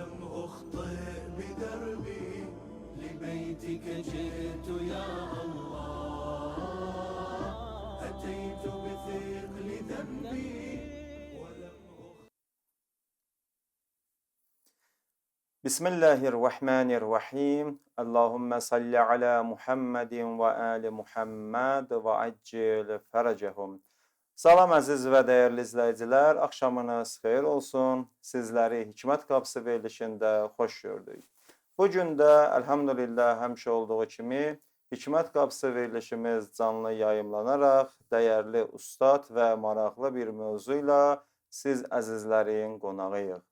ولم أخطئ بدربي لبيتك جئت يا الله أتيت بثقل ذنبي ولم بسم الله الرحمن الرحيم. اللهم صل على محمد وآل Muhammed və accil fərəcəhum. Salam əziz və dəyərli izləyicilər, axşamınız xeyir olsun. Sizləri Hikmət Qapısı verilişində xoş gördük. Bugün də elhamdülillah həmişə olduğu kimi Hikmət Qapısı verilişimiz canlı yayımlanaraq dəyərli ustad və maraqlı bir mövzu ilə siz əzizlərin qonağıyıq.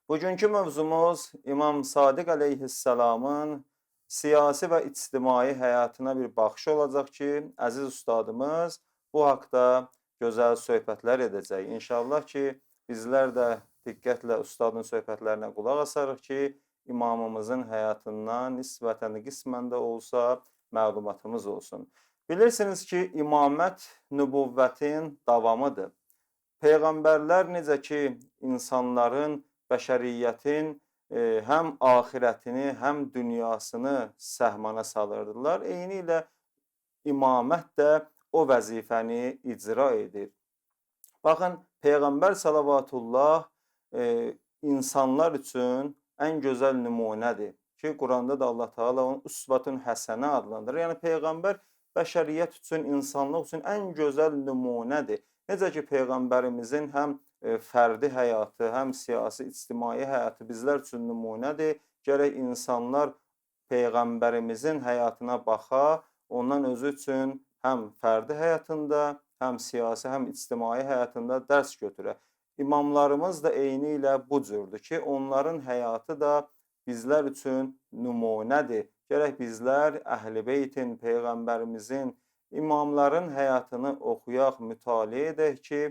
Bugünkü mövzumuz İmam Sadiq əleyhissalamın siyasi və ictimai həyatına bir baxış olacaq ki, əziz ustadımız bu haqda gözəl söhbətlər edəcək. İnşallah ki, bizlər də diqqətlə ustadın söhbətlərinə qulaq asarıq ki, imamımızın həyatından nisbətən qismən də olsa məlumatımız olsun. Bilirsiniz ki, imamət nübüvvətin davamıdır. Peyğəmbərlər necə ki, insanların bəşəriyyətin həm axirətini, həm dünyasını səhmana salırdılar. Eyni ilə imamət də o vəzifəni icra edir. Baxın, Peyğəmbər salavatullah insanlar üçün ən gözəl nümunədir ki, Quranda da Allah Teala onu usvatun həsənə adlandırır. Yəni, Peyğəmbər bəşəriyyət üçün, insanlıq üçün ən gözəl nümunədir. Necə ki, Peyğəmbərimizin həm fərdi həyatı, həm siyasi, ictimai həyatı bizlər üçün nümunədir. Gərək insanlar Peyğəmbərimizin həyatına baxa, ondan özü üçün həm fərdi həyatında, həm siyasi, həm ictimai həyatında dərs götürə. İmamlarımız da eyni ilə bu cürdür ki, onların həyatı da bizlər üçün nümunədir. Gərək bizlər Əhl-i Beytin, Peyğəmbərimizin, imamların həyatını oxuyaq, mütaliə edək ki,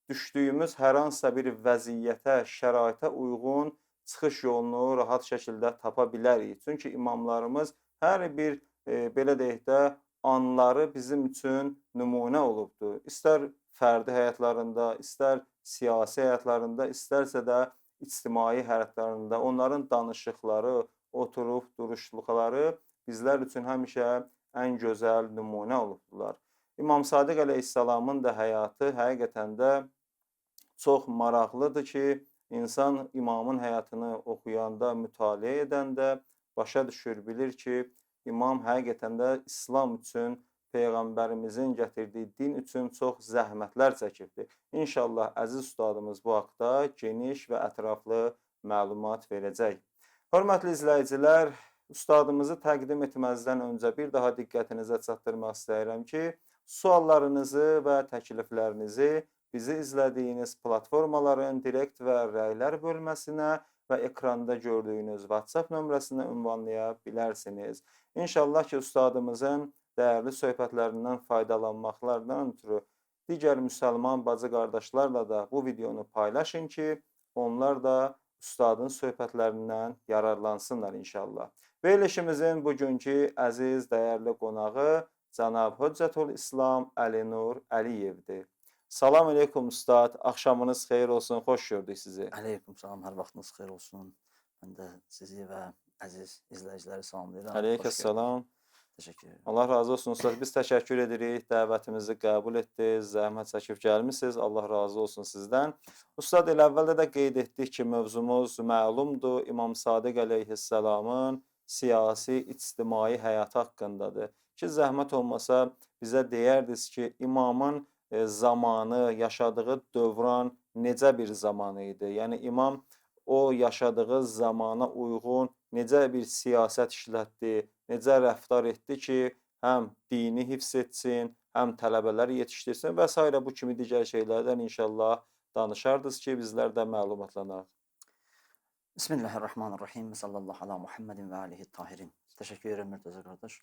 düşdüyümüz hər hansısa bir vəziyyətə, şəraitə uyğun çıxış yolunu rahat şəkildə tapa bilərik. Çünki imamlarımız hər bir, belə deyək də, anları bizim üçün nümunə olubdur. İstər fərdi həyatlarında, istər siyasi həyatlarında, istərsə də ictimai həyatlarında onların danışıqları, oturub duruşluqları bizlər üçün həmişə ən gözəl nümunə olubdular. İmam Sadiq əleyhissalamın da həyatı həqiqətən də çox maraqlıdır ki, insan imamın həyatını oxuyanda, mütaliə edəndə başa düşür, bilir ki, imam həqiqətən də İslam üçün, Peyğəmbərimizin gətirdiyi din üçün çox zəhmətlər çəkibdir. İnşallah əziz ustadımız bu haqda geniş və ətraflı məlumat verəcək. Hörmətli izləyicilər, ustadımızı təqdim etməzdən öncə bir daha diqqətinizə çatdırmaq istəyirəm ki, suallarınızı və təkliflərinizi bizi izlədiyiniz platformaların direkt və rəylər bölməsinə və ekranda gördüyünüz WhatsApp nömrəsinə ünvanlaya bilərsiniz. İnşallah ki, ustadımızın dəyərli söhbətlərindən faydalanmaqlardan ötürü digər müsəlman bacı qardaşlarla da bu videonu paylaşın ki, onlar da ustadın söhbətlərindən yararlansınlar inşallah. Verilişimizin bugünkü əziz, dəyərli qonağı Cənab Höccətül İslam Əlinur Əliyevdir. Salam aleykum ustad, axşamınız xeyir olsun, xoş gördük sizi. Aleyküm salam, hər vaxtınız xeyir olsun. Mən də sizi və əziz izləyiciləri salamlayıram. Aleyküm salam. Təşəkkür ederim. Allah razı olsun ustad, biz təşəkkür edirik, dəvətimizi qəbul etdiniz, zəhmət çəkib gəlmisiniz, Allah razı olsun sizdən. Ustad, elə əvvəldə də qeyd etdik ki, mövzumuz məlumdur, İmam Sadiq əleyhissalamın siyasi, ictimai həyatı haqqındadır. Ki, zəhmət olmasa bizə deyərdiniz ki, imamın zamanı, yaşadığı dövran necə bir zamanı idi? Yəni, imam o yaşadığı zamana uyğun necə bir siyasət işlətdi, necə rəftar etdi ki, həm dini hifz etsin, həm tələbələr yetişdirsin və s. bu kimi digər şeylərdən inşallah danışardınız ki, bizlər də məlumatlanaq. Bismillahirrahmanirrahim. Sallallahu ala Muhammedin və alihi tahirin. Təşəkkür edirəm Mürtəzə qardaş.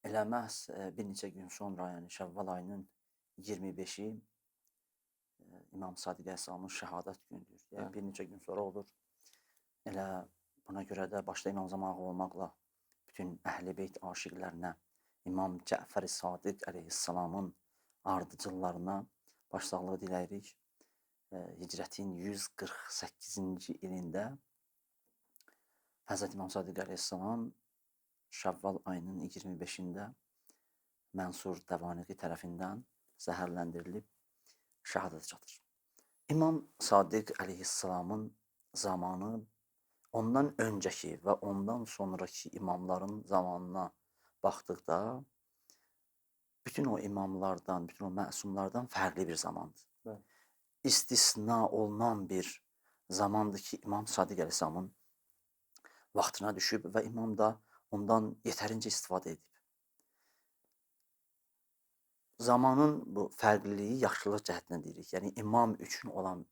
Elə məhz bir neçə gün sonra, yəni Şəvval ayının 25-i İmam Sadiq əleyhissalamın şəhadət günüdür. Yəni bir neçə gün sonra olur. Elə buna görə də başda İmam Zamağı olmaqla bütün Əhl-i Beyt aşiqlərinə, İmam Cəfər Sadiq əleyhissalamın ardıcıllarına başsağlığı diləyirik. hicrətin 148-ci ilində Həzrət İmam Sadiq əleyhissalam Şəvval ayının 25-də Mənsur Dəvaniqi tərəfindən zəhərləndirilib şəhadət çatır. İmam Sadiq əleyhissalamın zamanı ondan öncəki və ondan sonraki imamların zamanına baxdıqda bütün o imamlardan, bütün o məsumlardan fərqli bir zamandır. Bəli. İstisna olunan bir zamandır ki, İmam Sadiq əleyhissalamın vaxtına düşüb və imam da ondan yetərincə istifadə edib. Zamanın bu fərqliliyi yaxşılıq cəhətdən deyirik. Yəni imam üçün olan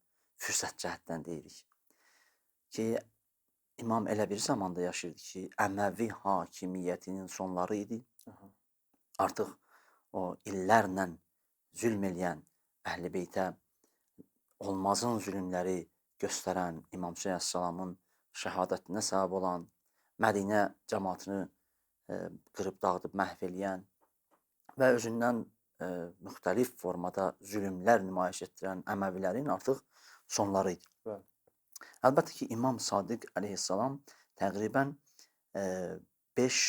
fürsət cəhətdən deyirik. Ki imam elə bir zamanda yaşayırdı ki, Əməvi hakimiyyətinin sonları idi. Artıq o illərlə zülm eləyən Əhl-i Beytə olmazın zülmləri göstərən İmam Hüseyn əleyhissalamın şəhadətinə səbəb olan, Mədinə cəmaatını qırıb dağıdıb məhv eləyən və özündən müxtəlif formada zülmlər nümayiş etdirən Əməvilərin artıq sonları idi. Bəli. Əlbəttə ki, İmam Sadiq əleyhissalam təqribən 5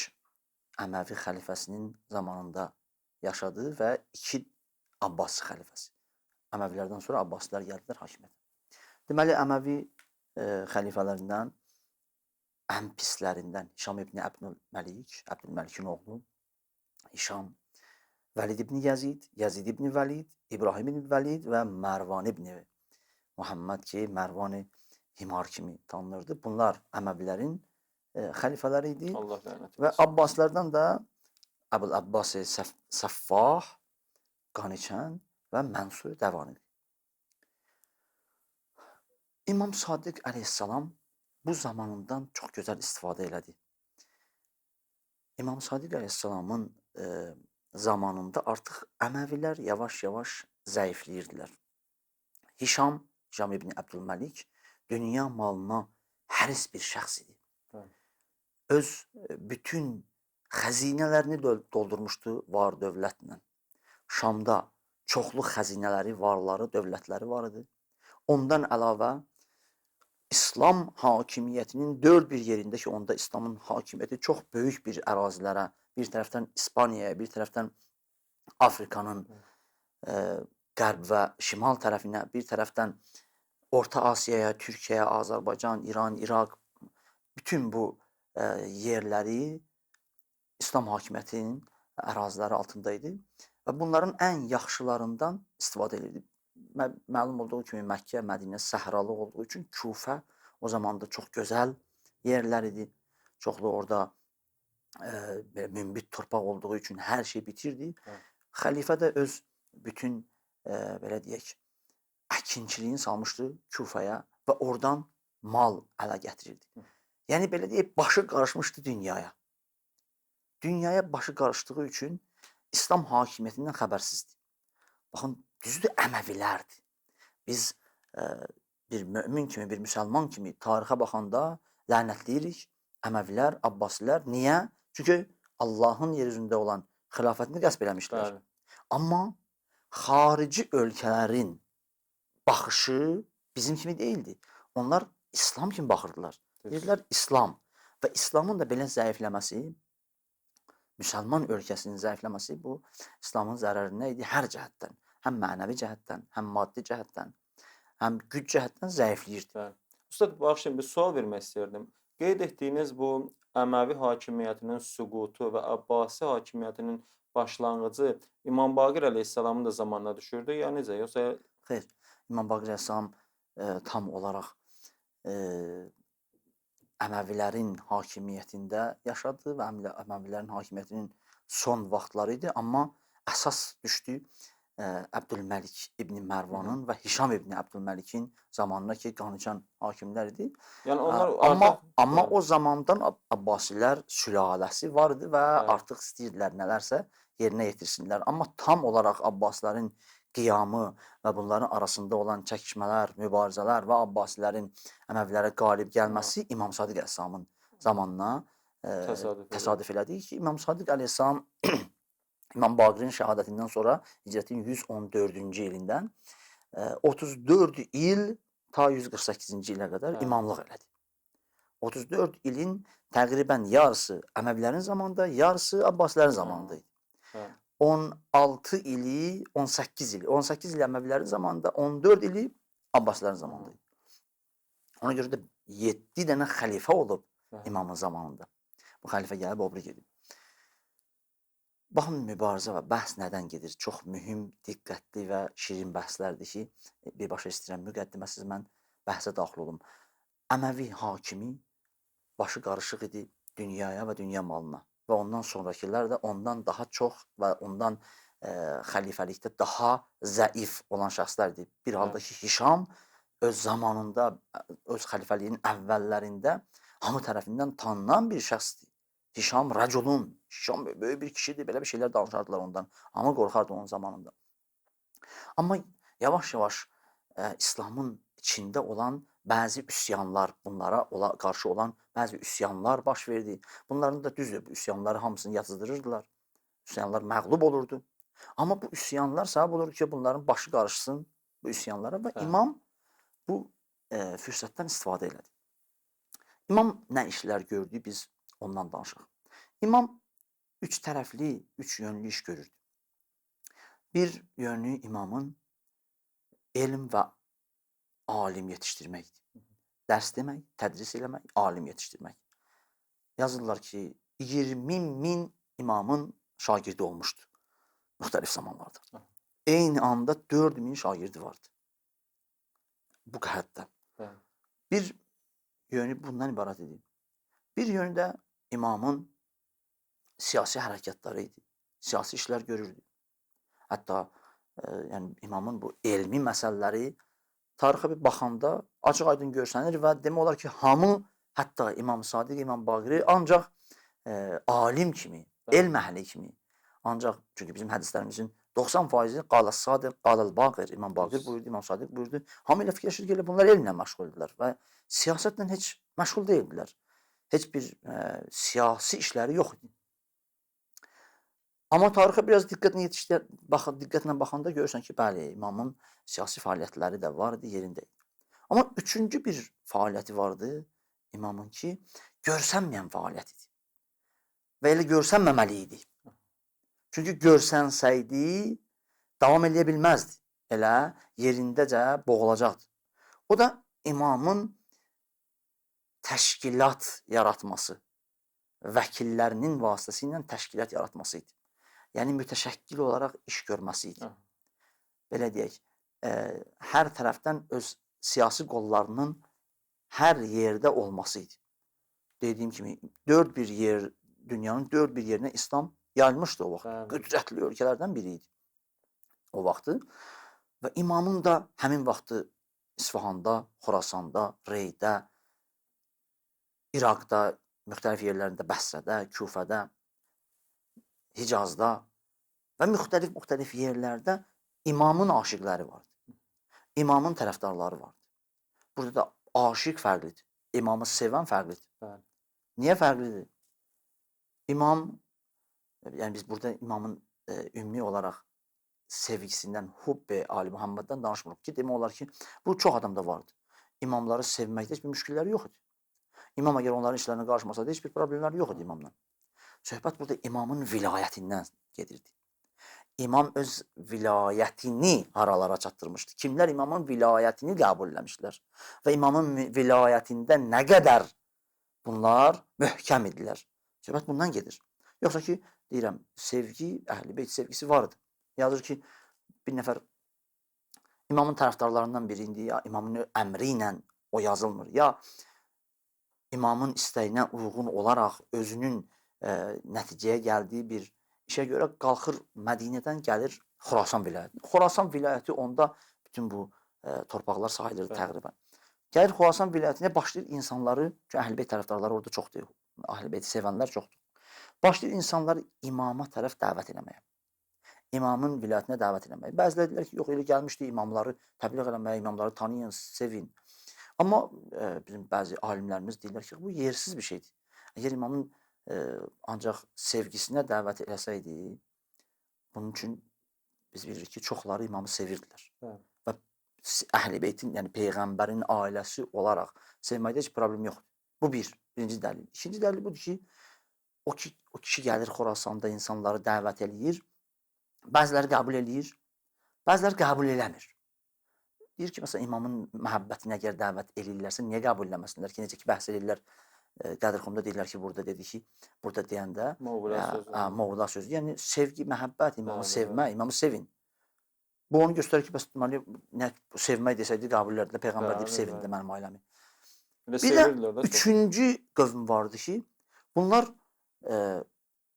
Əməvi xəlifəsinin zamanında yaşadı və 2 Abbasi xəlifəsi. Əməvilərdən sonra Abbasilər gəldilər hakimiyyətə. Deməli, Əməvi xəlifələrindən ən pislərindən Hişam ibn Əbdülməlik, Əbdülməlikin oğlu Hişam, Vəlid ibn Yazid, Yazid ibn Vəlid, İbrahim ibn Vəlid və Mərvan ibn Muhammed ki, Mərvan-ı Himar kimi tanınırdı. Bunlar Əməvilərin xəlifələri idi. Allah lənət Və etsin. Abbaslardan da Əbul-Abbas-ı Səffah, Qaniçən və Mənsur Dəvaniqi. İmam Sadiq əleyhissalam bu zamanından çox gözəl istifadə elədi. İmam Sadiq əleyhissalamın zamanında artıq Əməvilər yavaş-yavaş zəifləyirdilər. Hişam ibn Əbdülməlik dünya malına həris bir şəxs idi. Öz bütün xəzinələrini doldurmuşdu var dövlətlə. Şamda çoxlu xəzinələri, varları, dövlətləri var idi. Ondan əlavə İslam hakimiyyətinin dörd bir yerində ki, onda İslamın hakimiyyəti çox böyük bir ərazilərə, bir tərəfdən İspaniyaya, bir tərəfdən Afrikanın qərb və şimal tərəfinə, bir tərəfdən Orta Asiyaya, Türkiyəyə, Azərbaycan, İran, İraq, bütün bu yerləri İslam hakimiyyətinin əraziləri altında idi və bunların ən yaxşılarından istifadə edirdi. Məlum olduğu kimi Məkkə, Mədinə səhralı olduğu üçün Kufə o zaman da çox gözəl yerlər idi. Çoxlu orada münbit torpaq olduğu üçün hər şey bitirdi. Xəlifə də öz bütün belə deyək, əkinçiliyini salmışdı Kufəyə və oradan mal ələ gətirirdi. Yəni belə deyək, başı qarışmışdı dünyaya. Dünyaya başı qarışdığı üçün İslam hakimiyyətindən xəbərsizdir. Baxın, düzdür, Əməvilərdir. Biz bir mömin kimi, bir müsəlman kimi tarixə baxanda lənətləyirik Əməvilər, Abbasilər. Niyə? Çünki Allahın yer üzündə olan xilafətini qəsb eləmişlər. Amma xarici ölkələrin baxışı bizim kimi deyildi. Onlar İslam kimi baxırdılar. Deyirlər İslam və İslamın da belə zəifləməsi, müsəlman ölkəsinin zəifləməsi bu İslamın zərərinə idi hər cəhətdən. Həm mənəvi cəhətdən, həm maddi cəhətdən, həm güc cəhətdən zəifləyirdi. Ustad, bax şimdi bir sual vermək istəyirdim. Qeyd etdiyiniz bu Əməvi hakimiyyətinin süqutu və Abbasi hakimiyyətinin başlanğıcı İmam Baqir əleyhissalamın da zamanına düşürdü, ya necə? Yoxsa Xeyr, İmam Baqir əleyhissalam tam olaraq Əməvilərin hakimiyyətində yaşadı və Əməvilərin hakimiyyətinin son vaxtları idi. Amma əsas düşdü Əbdülməlik ibn Mərvanın və Hişam ibn Əbdülməlikin zamanına ki, Qaniçən hakimlər idi. yəni onlar Amma o zamandan Abbasilər sülaləsi var idi və artıq istəyirdilər nələrsə yerinə yetirsinlər. Amma tam olaraq Abbasilərin qiyamı və bunların arasında olan çəkişmələr, mübarizələr və Abbasilərin Əməvilərə qalib gəlməsi İmam Sadiq əleyhissalamın zamanına təsadüf elədi ki, İmam Sadiq əleyhissalam İmam Baqirin şəhadətindən sonra hicrətin 114-cü ilindən 34 il ta 148-ci ilə qədər Bəli. imamlıq elədi. 34 ilin təqribən yarısı Əməvilərin zamanında, yarısı Abbasilərin zamanında idi. Bəli. 16 ili, 18 ili. 18 il Əməvilərin zamanında, 14 ili Abbasilərin zamanında idi. Ona görə də 7 dənə xəlifə olub imamın zamanında. Bu xəlifə gəlib, o biri gedib. Baxın, mübarizə və bəhs nədən gedir? Çox mühüm, diqqətli və şirin bəhslərdir ki, birbaşa istəyirəm müqəddiməsiz mən bəhsə daxil olum. Əməvi hakimi başı qarışıq idi dünyaya və dünya malına və ondan sonrakilər də ondan daha çox və ondan xəlifəlikdə daha zəif olan şəxslərdir. Bir halda ki, Hişam öz zamanında, öz xəlifəliyinin əvvəllərində hamı tərəfindən tanınan bir şəxsdir. Hişam rəculun, Hişam böyük bir kişidir, belə bir şeylər danışardılar ondan. Amma qorxardı onun zamanında. Amma yavaş-yavaş İslamın içində olan bəzi üsyanlar, bunlara qarşı olan bəzi üsyanlar baş verdi. Bunların da düzdür, bu üsyanları hamısını yatızdırırdılar. Üsyanlar məğlub olurdu. Amma bu üsyanlar səbəb olur ki, bunların başı qarışsın bu üsyanlara və imam bu fürsətdən istifadə elədi. İmam nə işlər gördü, biz ondan danışaq. İmam üç tərəfli, üç yönlü iş görürdü. Bir yönlü imamın elm və alim yetişdirməkdir. Dərs demək, tədris eləmək, alim yetişdirmək. Yazırlar ki, 20.000 imamın şagirdi olmuşdu müxtəlif zamanlarda. Eyni anda 4.000 şagirdi vardı. Bu qəhətdən. Bir yönü bundan ibarət idi. Bir yönü də imamın siyasi hərəkətləri idi. Siyasi işlər görürdü. Hətta yəni imamın bu elmi məsələləri tarixə bir baxanda açıq aydın görsənir və demək olar ki, hamı, hətta İmam Sadiq, İmam Baqiri ancaq alim kimi, elm əhli kimi, ancaq çünki bizim hədislərimizin 90%-i qalas Sadiq, qalal Baqir, İmam Baqir buyurdu, İmam Sadiq buyurdu. Hamı ilə fikirləşir ki, bunlar elmlə məşğul idilər və siyasətlə heç məşğul deyildilər. Heç bir siyasi işləri yox idi. Amma tarixə biraz diqqətlə baxanda görürsən ki, bəli, imamın siyasi fəaliyyətləri də vardı, yerində idi. Amma üçüncü bir fəaliyyəti vardı imamın ki, görsənməyən fəaliyyət idi. Və elə görsənməməli idi. Çünki görsənsəydi, davam edə bilməzdi. Elə yerindəcə boğulacaqdı. O da imamın təşkilat yaratması, vəkillərinin vasitəsilə təşkilat yaratması idi. Yəni, mütəşəkkil olaraq iş görməsi idi. Belə deyək, hər tərəfdən öz siyasi qollarının hər yerdə olması idi. Dediyim kimi, dünyanın dörd bir yerinə İslam yayılmışdı o vaxt. Qüdrətli ölkələrdən biri idi o vaxtı. Və imamın da həmin vaxtı İsfahanda, Xorasanda, Reydə, İraqda, müxtəlif yerlərində, Bəsrədə, Küfədə, Hicazda və müxtəlif yerlərdə imamın aşiqləri vardı. İmamın tərəfdarları vardı. Burada da aşiq fərqlidir. İmamı sevən fərqlidir. Niyə fərqlidir? İmam, yəni biz burada imamın ümumi olaraq sevgisindən, hubbi Ali Muhammeddən danışmırıq ki, demək olar ki, bu çox adamda vardı. İmamları sevməkdə heç bir müşkilləri yox idi. İmam əgər onların işlərinə qarışmasaydı, heç bir problemləri yox idi imamla. Söhbət burada imamın vilayətindən gedirdi. İmam öz vilayətini haralara çatdırmışdı. Kimlər imamın vilayətini qəbul eləmişlər və imamın vilayətində nə qədər bunlar möhkəm idilər. Söhbət bundan gedir. Yoxsa ki, deyirəm, sevgi, əhl-i beyt sevgisi vardı. Yazır ki, bir nəfər imamın tərəfdarlarından biri indi, ya imamın əmri ilə o yazılmır, ya imamın istəyinə uyğun olaraq özünün nəticəyə gəldiyi bir işə görə qalxır Mədinədən gəlir Xorasan vilayəti. Xorasan vilayəti onda bütün bu torpaqlar sahilirdi təqribən. Gəlir Xorasan vilayətinə, başlayır insanları, ki Əhl-i Beyt tərəfdarları orada çoxdur, Əhl-i Beyti sevənlər çoxdur. Başlayır insanları imama tərəf dəvət eləməyə. İmamın vilayətinə dəvət eləməyə. Bəziləri deyirlər ki, yox, elə gəlmişdi imamları təbliğ eləməyə, imamları tanıyın, sevin. Amma bizim bəzi alimlərimiz deyirlər ki, bu yersiz bir şeydir. Əgər imamın ancaq sevgisinə dəvət eləsəydi, bunun üçün biz bilirik ki, çoxları imamı sevirdilər. Və Əhl-i Beytin, yəni peyğəmbərin ailəsi olaraq sevməkdə heç problem yoxdur. Bu birinci dəlil. İkinci dəlil budur ki, o kişi gəlir Xorasanda insanları dəvət eləyir. Bəziləri qəbul eləyir, bəziləri qəbul eləmir. Deyir ki, məsələn, imamın məhəbbətini əgər dəvət eləyirlərsə, niyə qəbul eləməsinlər ki, necə ki, bəhs edirlər, Qədirxumda deyirlər ki, burada dedi ki, burada deyəndə Moğla sözü, yəni sevgi, məhəbbət, imamı sevmək, imamı sevin. Bu onu göstərir ki, bəs deməli, sevmək desəydi qəbul edərdilər, Peyğəmbər deyib sevindi mənim ailəmi. Bir də üçüncü qövm vardı ki, bunlar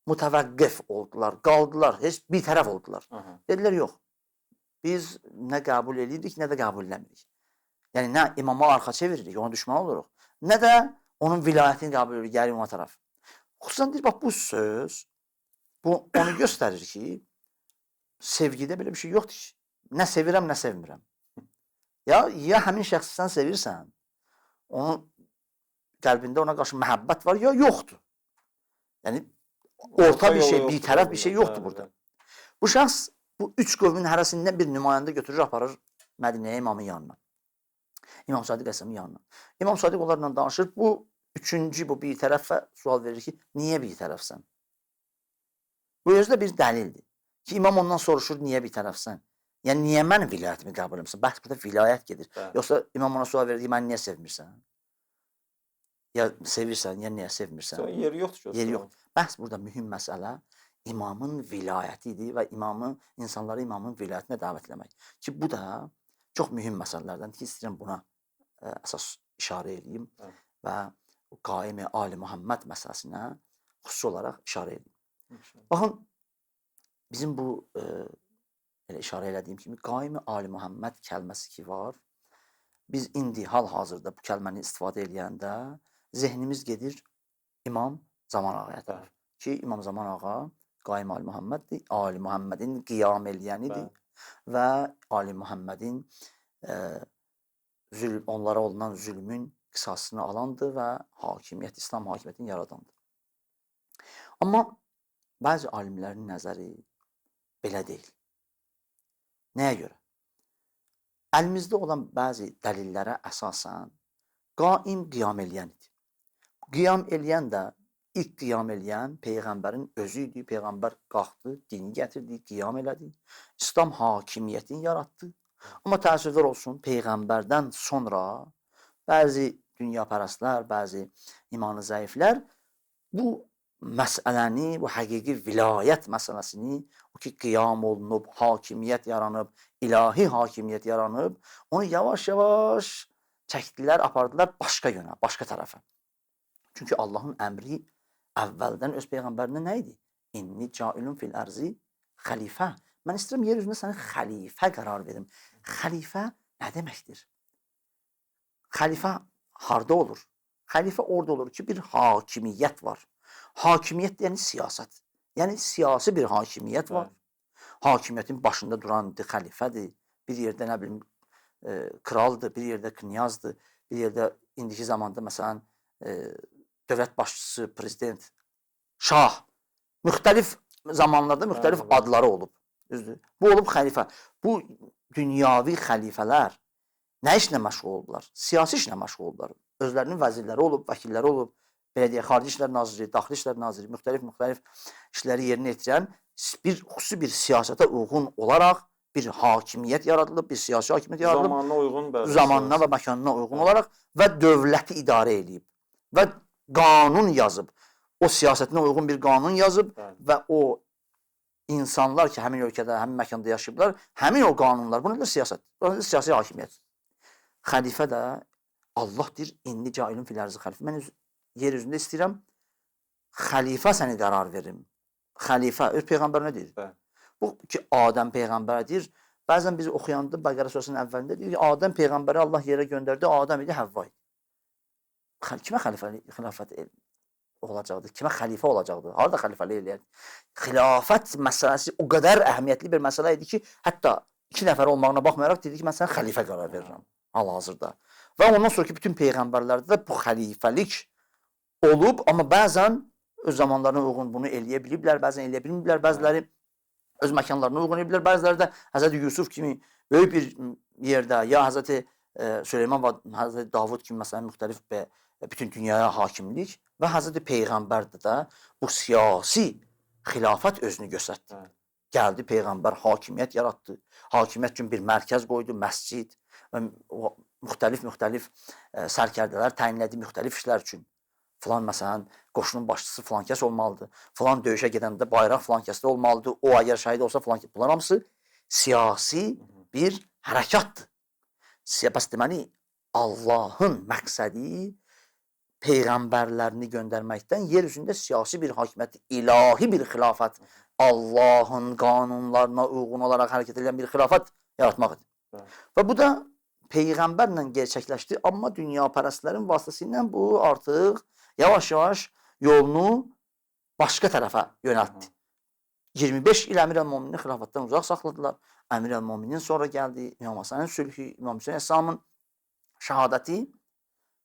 mütəvəqqif oldular, qaldılar, heç bir tərəf oldular. Dedilər, yox, biz nə qəbul edirik, nə də qəbul eləmirik. Yəni, nə imama arxa çeviririk, ona düşman oluruq, nə də onun vilayətini qəbul edirik, gəlir ona tərəf. Xüsusən deyir, bax, bu söz, bu onu göstərir ki, sevgidə belə bir şey yoxdur ki, nə sevirəm, nə sevmirəm. Ya həmin şəxsi sən sevirsən, onun qəlbində ona qarşı məhəbbət var, ya yoxdur. Yəni, orta bir şey, bir tərəf bir şey yoxdur burada. Bu şəxs, bu üç qövmin hərəsindən bir nümayəndə götürür, aparır Mədinəyə imamın yanına. İmam Sadiq Əsəmin yanına. İmam Sadiq onlarla danışır, bu üçüncü, bu bir tərəfə sual verir ki, niyə bir tərəfsən? Bu özü də bir dəlildir. Ki, imam ondan soruşur, niyə bir tərəfsən? Yəni, niyə mənim vilayətimi qəbul etmirsən? Bəhs burada vilayət gedir. Yoxsa imam ona sual verir ki, mən niyə sevmirsən? Ya sevirsən, ya niyə sevmirsən? Yeri yoxdur ki. Yeri yoxdur. Bəhs burada mühüm məsələ imamın vilayətidir və insanları imamın vilayətinə dəvət eləmək. Ki, bu da çox mühüm məsələlərdən ki, istəyirəm buna əsas işarə edeyim və Qaim-i Ali Muhammed məsələsinə xüsusi olaraq işarə edeyim. Baxın, bizim bu elə işarə elədiyim kimi Qaim-i Ali Muhammed kəlməsi ki var, biz indi hal-hazırda bu kəlməni istifadə eləyəndə zehnimiz gedir İmam Zaman Ağaya tərəf. Ki, İmam Zaman Ağa Qaim-i Ali Muhammeddir, Ali Muhammedin qiyam eləyənidir və Ali Muhammedin onlara olunan zülmün qisasını alandır və hakimiyyət, İslam hakimiyyətini yaradandır. Amma bəzi alimlərin nəzəri belə deyil. Nəyə görə? Əlimizdə olan bəzi dəlillərə əsasən qaim qiyam eləyənidir. Qiyam eləyən də ilk qiyam eləyən Peyğəmbərin özü idi. Peyğəmbər qalxdı, dini gətirdi, qiyam elədi. İslam hakimiyyətini yaratdı. Amma təəssüflər olsun, Peyğəmbərdən sonra bəzi dünyapərəstlər, bəzi imanı zəiflər bu məsələni, bu həqiqi vilayət məsələsini, o ki, qiyam olunub, hakimiyyət yaranıb, ilahi hakimiyyət yaranıb, onu yavaş-yavaş çəkdilər, apardılar başqa yönə, başqa tərəfə. Çünki Allahın əmri əvvəldən öz Peyğəmbərinə nə idi? İnni cailun fil ərzi xəlifə. Mən istəyirəm, yer üzündə sənə xəlifə qərar verim. Xəlifə nə deməkdir? Xəlifə harda olur? Xəlifə orada olur ki, bir hakimiyyət var. Hakimiyyət yəni siyasət. Yəni siyasi bir hakimiyyət var. Hakimiyyətin başında durandır, xəlifədir. Bir yerdə nə bilim kraldır, bir yerdə knyazdır, bir yerdə indiki zamanda məsələn dövlət başçısı, prezident, şah. Müxtəlif zamanlarda müxtəlif adları olub. Düzdür? Bu olub xəlifə. Bu dünyavi xəlifələr nə işlə məşğul oldular? Siyasi işlə məşğul oldular. Özlərinin vəzirləri olub, vəkilləri olub, belə deyək, Xarici İşlər Naziri, Daxili İşlər Naziri, müxtəlif işləri yerinə yetirən xüsusi bir siyasətə uyğun olaraq bir hakimiyyət yaradılıb, bir siyasi hakimiyyət yaradılıb. Zamanına uyğun, zamanına və məkanına uyğun olaraq və dövləti idarə edib və qanun yazıb. O siyasətinə uyğun bir qanun yazıb və o insanlar ki, həmin ölkədə, həmin məkanda yaşayıblar, həmin o qanunlar, bu nədir siyasət? Bu nədir siyasi hakimiyyət? Xəlifə də Allah deyir, inni cailun fil ərzi xəlifə. Mən yer üzündə istəyirəm, xəlifə səni qərar verim. Xəlifə, öz Peyğəmbərinə deyir. Bu ki, Adəm Peyğəmbərə deyir, bəzən biz oxuyanda Bəqərə surəsinin əvvəlində deyir ki, Adəm Peyğəmbəri Allah yerə göndərdi, Adəm idi, Həvva idi. Kimə xilafət olacaqdır? Kimə xəlifə olacaqdır? Harada xəlifəlik eləyər? Xilafət məsələsi o qədər əhəmiyyətli bir məsələ idi ki, hətta 2 nəfər olmağına baxmayaraq dedi ki, mən sənə xəlifə qərar verirəm hal-hazırda. Və ondan sonraki bütün peyğəmbərlərdə də bu xəlifəlik olub, amma bəzən öz zamanlarına uyğun bunu eləyə biliblər, bəzən eləyə bilmiblər, bəziləri öz məkanlarına uyğun eləyiblər, bəziləri də Həzrəti Yusuf kimi böyük bir yerdə ya Həzrəti Süleyman və Həzrəti Davud kimi məsələn müxtəlif bütün dünyaya hakimlik və Həzrəti Peyğəmbərdə də bu siyasi xilafət özünü göstərdi. Bəli. Gəldi Peyğəmbər hakimiyyət yaratdı. Hakimiyyət üçün bir mərkəz qoydu, məscid və müxtəlif sərkərdələr təyin etdi müxtəlif işlər üçün. Filan məsələn qoşunun başçısı filan kəs olmalıdır. Filan döyüşə gedəndə bayraq filan kəsdə olmalıdır. O əgər şəhid olsa filan kəs. Bunlar hamısı siyasi bir hərəkatdır. Bəs deməli Allahın məqsədi peyğəmbərlərini göndərməkdən yer üzündə siyasi bir hakimiyyət, ilahi bir xilafət, Allahın qanunlarına uyğun olaraq hərəkət edən bir xilafət yaratmaqdır. Bəli. Və bu da peyğəmbərlə gerçəkləşdi, amma dünyapərəstlərin vasitəsilə bu artıq yavaş-yavaş yolunu başqa tərəfə yönəltdi. 25 il Əmir-əl-Möminin xilafətdən uzaq saxladılar. Əmir-əl-Möminin sonra gəldi, İmam Həsənin sülhü, İmam Hüseyin Əsəlamın şəhadəti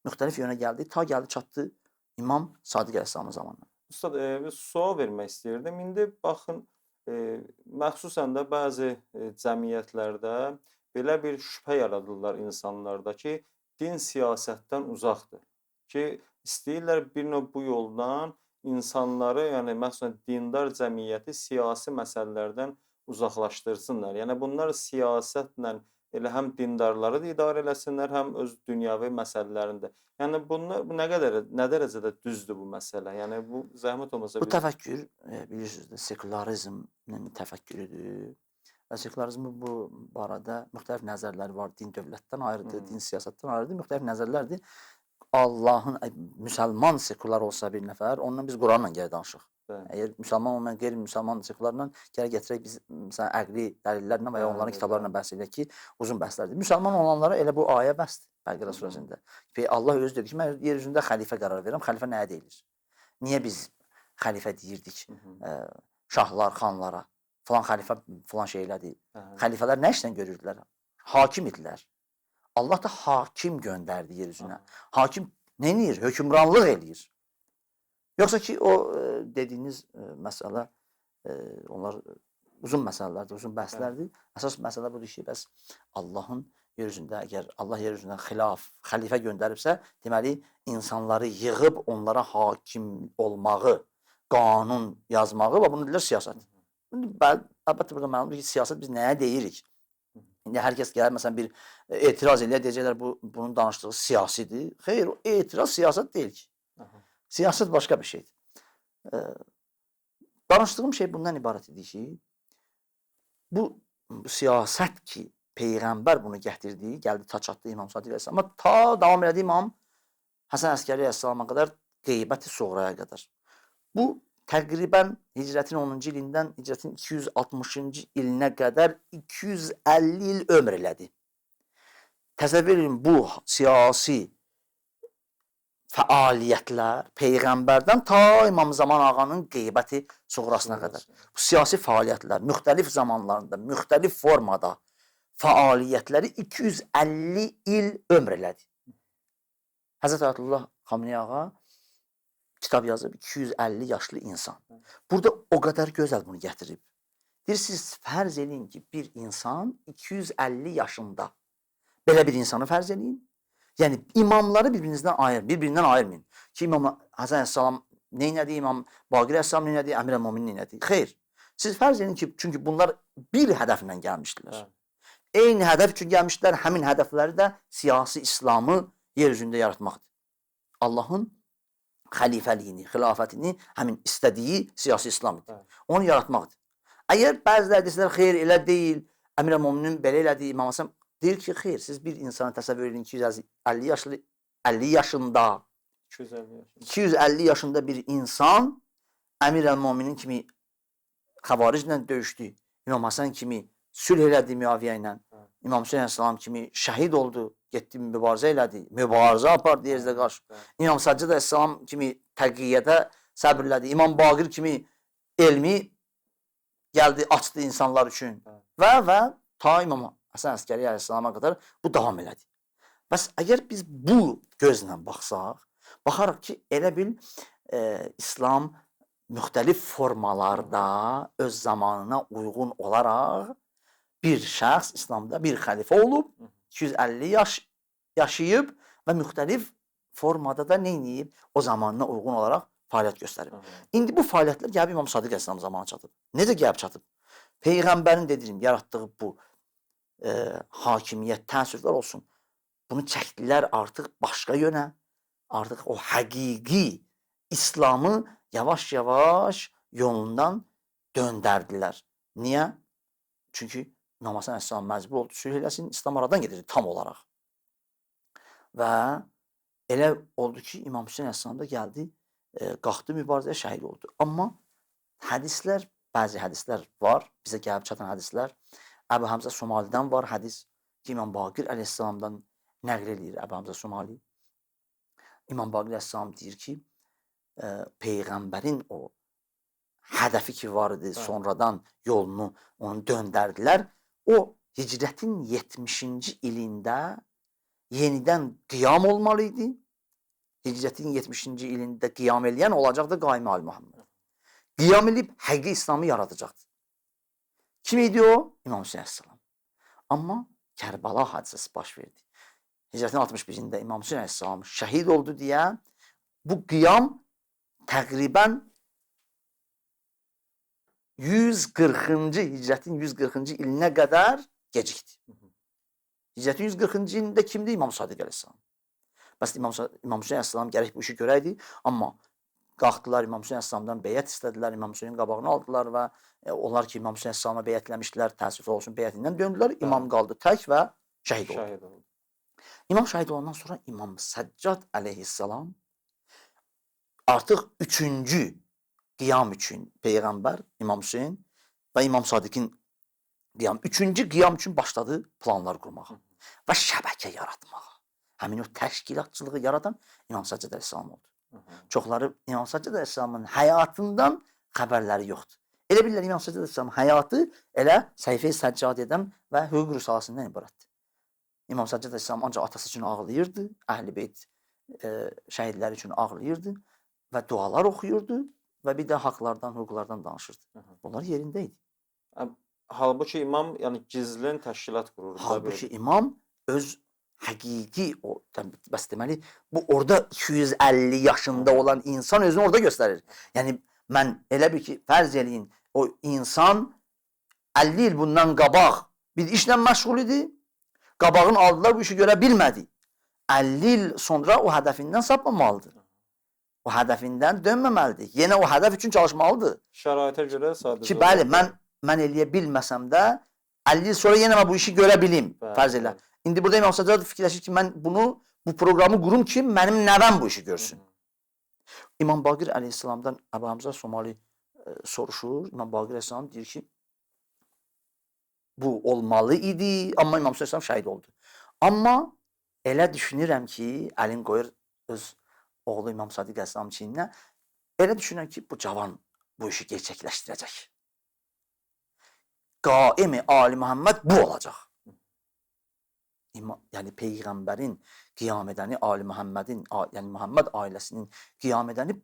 müxtəlif yönə gəldi, ta gəldi çatdı İmam Sadiq Əleyhisselamın zamanına. Ustad, bir sual vermək istəyirdim. İndi baxın, məxsusən də bəzi cəmiyyətlərdə belə bir şübhə yaradırlar insanlarda ki, din siyasətdən uzaqdır. Ki, istəyirlər bir növ bu yoldan insanları, yəni məxsusən dindar cəmiyyəti siyasi məsələlərdən uzaqlaşdırsınlar. Yəni bunlar siyasətlə elə həm dindarları da idarə eləsinlər, həm öz dünyəvi məsələlərində. Yəni bunlar nə dərəcədə düzdür bu məsələ? Yəni bu zəhmət olmasa Bu təfəkkür bilirsiniz də sekularizmin təfəkkürüdür. Və sekularizmin bu barədə müxtəlif nəzərləri var. Din dövlətdən ayrıdır, din siyasətdən ayrıdır, müxtəlif nəzərlərdir. Allahın müsəlman sekular olsa bir nəfər, onunla biz Quranla gələ danışıq. Əgər müsəlman olmayan qeyri-müsəlman sekularla gələ gətirək biz məsələn əqli dəlillərlə və ya onların kitablarına bəhs edək ki, uzun bəhslərdir. Müsəlman olanlara elə bu ayə bəsdir Bəqərə surəsində. Allah özü dedi ki, mən yer üzündə xəlifə qərar verirəm. Xəlifə nəyə deyilir? Niyə biz xəlifə deyirdik şahlar, xanlara? Falan xəlifə falan şeylədir. Xəlifələr nə işlə görürdülər? Hakim idilər. Allah da hakim göndərdi yer üzünə. Hakim nə edir? Hökmranlıq eləyir. Yoxsa ki, o dediyiniz məsələ, onlar uzun məsələlərdir, uzun bəhslərdir. Əsas məsələ budur ki, bəs Allahın yer üzündə, əgər Allah yer üzündə xəlifə göndəribsə, deməli, insanları yığıb onlara hakim olmağı, qanun yazmağı və bunu deyirlər siyasət. Əlbəttə, burada mənimdir ki, siyasət biz nəyə deyirik? İndi hər kəs gəlir, məsələn, bir etiraz eləyə, deyəcəklər, bunun danışdığı siyasidir. Xeyr, o etiraz siyasət deyil ki. Siyasət başqa bir şeydir. Danışdığım şey bundan ibarət idi ki, bu siyasət ki, Peyğəmbər bunu gətirdi, gəldi, ta çatdı İmam Sadiq Əleyhisselama, ta davam elədi İmam Həsən Əskəri Əleyhisselama qədər, qeybəti sonraya qədər. Bu, təqribən hicrətin 10-cu ilindən hicrətin 260-cı ilinə qədər 250 il ömr elədi. Təsəvvür edin, bu siyasi fəaliyyətlər Peyğəmbərdən ta İmam Zaman ağanın qeybəti sonrasına qədər. Bu siyasi fəaliyyətlər müxtəlif zamanlarında, müxtəlif formada fəaliyyətləri 250 il ömr elədi. Həzrət Ayətullah Xameneyi ağa kitab yazıb, 250 yaşlı insan. Burada o qədər gözəl bunu gətirib. Siz fərz edin ki, bir insan 250 yaşında belə bir insanı fərz edin. Yəni, imamları bir-birinizdən ayırmayın. Ki, İmam Həsən Əleyhisselam neynədi, İmam Baqir Əleyhisselam neynədi, Əmir-əl-Möminin neynədi? Xeyr. Siz fərz edin ki, çünki bunlar bir hədəflə gəlmişdilər. Eyni hədəf üçün gəlmişdilər, həmin hədəfləri də siyasi İslamı yer üzündə yaratmaqdır. Allahın xəlifəliyini, xilafətini həmin istədiyi siyasi İslam idi. Onu yaratmaqdır. Əgər bəziləri desələr, xeyr, elə deyil, Əmir-əl-Möminin belə elədi, İmam Həsən deyir ki, xeyr, siz bir insanı təsəvvür edin ki, 250 yaşında bir insan Əmir-əl-Möminin kimi xəvariclə döyüşdü, İmam Həsən kimi sülh elədi Müaviyyə ilə, İmam Hüseyin Əsəlam kimi şəhid oldu, getdi, mübarizə elədi, mübarizə apardı yerzə qarşı. İmam Səccad Əsəlam kimi təqiyyədə səbirlədi, İmam Baqir kimi elmi gəldi, açdı insanlar üçün və ta İmam Həsən Əskəri Əleyhisselama qədər bu davam elədi. Bəs əgər biz bu gözlə baxsaq, baxarıq ki, elə bil İslam müxtəlif formalarda öz zamanına uyğun olaraq bir şəxs İslamda bir xəlifə olub, 250 yaş yaşayıb və müxtəlif formada da nə edib? O zamanına uyğun olaraq fəaliyyət göstərib. İndi bu fəaliyyətlər gəlib İmam Sadiq Əleyhisselam zamanı çatıb. Necə gəlib çatıb? Peyğəmbərin dediğim yaratdığı bu hakimiyyət təəssüflər olsun. Bunu çəkdilər artıq başqa yönə. Artıq o həqiqi İslamı yavaş-yavaş yolundan döndərdilər. Niyə? Çünki İmam Hasan Əleyhisselam məcbur oldu, sülh eləsin, İslam aradan gedir tam olaraq. Və elə oldu ki, İmam Hüseyin Əleyhisselam da gəldi, qalxdı mübarizəyə, şəhid oldu. Amma hədislər, bəzi hədislər var, bizə gəlib çatan hədislər. Əbu Həmzə Somalidən var hədis ki, İmam Baqir Əleyhisselamdan nəql edir Əbu Həmzə Somali. İmam Baqir Əleyhisselam deyir ki, Peyğəmbərin o hədəfi ki var idi, sonradan yolunu onu döndərdilər. O hicrətin 70-ci ilində yenidən qiyam olmalıydı. Hicrətin 70-ci ilində qiyam eləyən olacaqdı Qaimi Ali Muhammed. Qiyam edib həqiqi İslamı yaradacaqdı. Kim idi o? İmam Hüseyin Əleyhisselam. Amma Kərbəla hadisəsi baş verdi. Hicrətin 61-cində İmam Hüseyin Əleyhisselam şəhid oldu deyə bu qiyam təqribən 140-cı hicrətin 140-cı ilinə qədər gecikdi. Hicrətin 140-cı ilində kimdir? İmam Sadiq Əleyhisselam. Bəs İmam Hüseyin Əleyhisselam gərək bu işi görəydi, amma qalxdılar İmam Hüseyin Əleyhisselamdan beyət istədilər, İmam Hüseynin qabağını aldılar və onlar ki İmam Hüseyin Əleyhisselama beyətləmişdilər, təəssüf olsun beyətindən döndülər, İmam qaldı tək və şəhid oldu. İmam şəhid olandan sonra İmam Səccad Əleyhisselam artıq 3-cü qiyam üçün Peyğəmbər, İmam Hüseyin və İmam Sadiqin qiyam, 3-cü qiyam üçün başladı planlar qurmağa və şəbəkə yaratmağa. Həmin o təşkilatçılığı yaradan İmam Səccad Əleyhisselam oldu. Çoxları İmam Səccad Əleyhisselamın həyatından xəbərləri yoxdur. Elə bilirlər İmam Səccad Əleyhisselamın həyatı elə səhifə-i səccadiyədən və hüquq rüsalasından ibarətdir. İmam Səccad Əleyhisselam ancaq atası üçün ağlayırdı, Əhl-i Beyt şəhidləri üçün ağlayırdı və dualar oxuyurdu və bir də haqlardan, hüquqlardan danışırdı. Bunlar yerində idi. Halbuki imam yəni gizlin təşkilat qururdu. Halbuki imam öz həqiqi o bəs deməli bu orada 250 yaşında olan insan özünü orada göstərir. Yəni mən elə bir ki fərz eləyin o insan 50 il bundan qabaq bir işlə məşğul idi. Qabağını aldılar, bu işi görə bilmədi. 50 il sonra o hədəfindən sapmamalıdır. O hədəfindən dönməməlidir. Yenə o hədəf üçün çalışmalıdır. Şəraitə görə sadəcə. Ki bəli, mən eləyə bilməsəm də 50 il sonra yenə bu işi görə bilim. Fərz elə. İndi burada İmam Səccad fikirləşir ki, mən bu proqramı qurum ki, mənim nəvəm bu işi görsün. İmam Baqir Əleyhisselamdan Əbu Həmzə Somali soruşur. İmam Baqir Əleyhisselam deyir ki, bu olmalı idi, amma İmam Əleyhisselam şəhid oldu. Amma elə düşünürəm ki, əlin qoyur öz oğlu İmam Sadiq Əleyhisselam çiyninə, elə düşünürəm ki, bu cavan bu işi gerçəkləşdirəcək. Qaimi Ali Muhammed bu olacaq. Yəni Peyğəmbərin qiyam edəni, Ali Muhammedin, yəni Muhammed ailəsinin qiyam edəni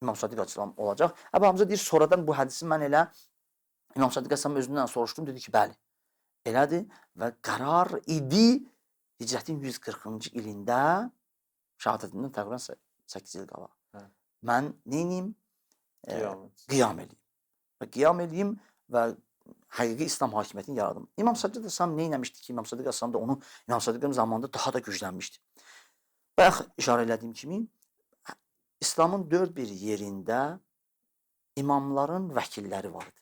İmam Sadiq Əleyhisselam olacaq. Əbu Həmzə deyir, sonradan bu hədisi mən elə İmam Sadiq Əleyhisselam özündən soruşdum, dedi ki, bəli, elədir və qərar idi hicrətin 140-cı ilində şəhadətindən təqribən 8 il qala. Mən neyim? Qiyam eləyim. Və qiyam eləyim və həqiqi İslam hakimiyyətini yaradım. İmam Səccad Əleyhisselam nə etmişdi ki, İmam Sadiq Əleyhisselam da onu İmam Sadiqin zamanında daha da güclənmişdi. Bayaq işarə elədiyim kimi İslamın dörd bir yerində imamların vəkilləri vardı.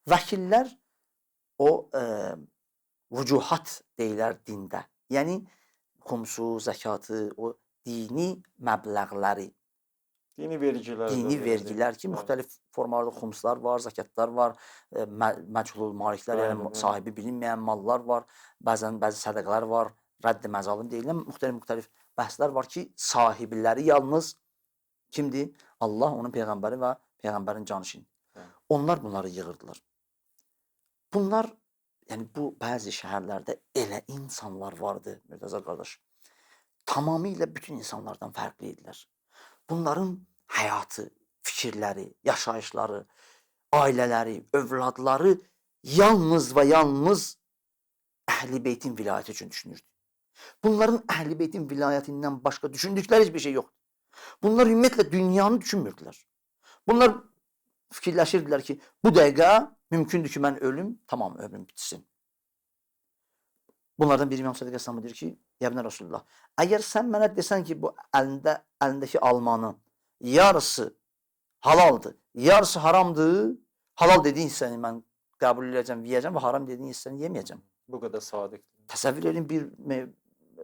Vəkillər o vücuhat deyilər dində. Yəni xumsu, zəkatı, o dini məbləğləri, dini vergilər ki, müxtəlif formalarda xumslar var, zəkatlar var, məchul maliklər, yəni sahibi bilinməyən mallar var, bəzən bəzi sədəqələr var, rədd-i məzalım deyilən müxtəlif bəhslər var ki, sahibləri yalnız kimdir? Allah, onun Peyğəmbəri və Peyğəmbərin canişini. Onlar bunları yığırdılar. Bunlar, yəni bu bəzi şəhərlərdə elə insanlar vardı, Mürtəza qardaş, tamamilə bütün insanlardan fərqli idilər. Bunların həyatı, fikirləri, yaşayışları, ailələri, övladları yalnız və yalnız Əhl-i Beytin vilayəti üçün düşünürdü. Bunların Əhl-i Beytin vilayətindən başqa düşündükləri heç bir şey yoxdur. Bunlar ümumiyyətlə dünyanı düşünmürdülər. Bunlar fikirləşirdilər ki, bu dəqiqə mümkündür ki, mən ölüm, tamam, ömrüm bitsin. Bunlardan biri İmam Sadiq Əsəlam deyir ki, Yəbnə Rasulullah, əgər sən mənə desən ki, bu əlindəki almanın yarısı halaldır, yarısı haramdır, halal dediyin hissəni mən qəbul edəcəm, yeyəcəm və haram dediyin hissəni yeməyəcəm. Bu qədər sadiq. Təsəvvür edin, bir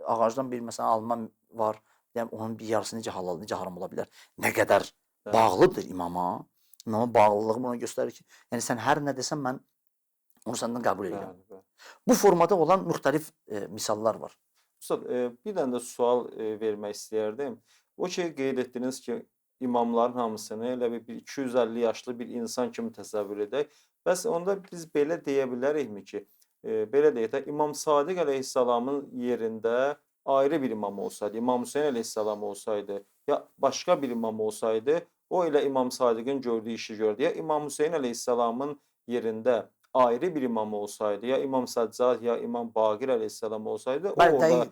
ağacdan bir məsələn alma var, yəni onun bir yarısı necə halal, necə haram ola bilər, nə qədər bağlıdır imama. İmamın bağlılığı buna göstərir ki, yəni sən hər nə desən mən onu səndən qəbul edirəm. Bu formada olan müxtəlif misallar var. Ustad, bir dənə də sual vermək istəyərdim. O ki, qeyd etdiniz ki, imamların hamısını elə bir 250 yaşlı bir insan kimi təsəvvür edək. Bəs onda biz belə deyə bilərikmi ki, belə deyək də, İmam Sadiq əleyhissalamın yerində ayrı bir imam olsaydı, İmam Hüseyin əleyhissalam olsaydı, ya başqa bir imam olsaydı, o elə İmam Sadiqin gördüyü işi gördü. Ya İmam Hüseyin əleyhissalamın yerində ayrı bir imam olsaydı, ya İmam Səccad, ya İmam Baqir əleyhissalam olsaydı, o orada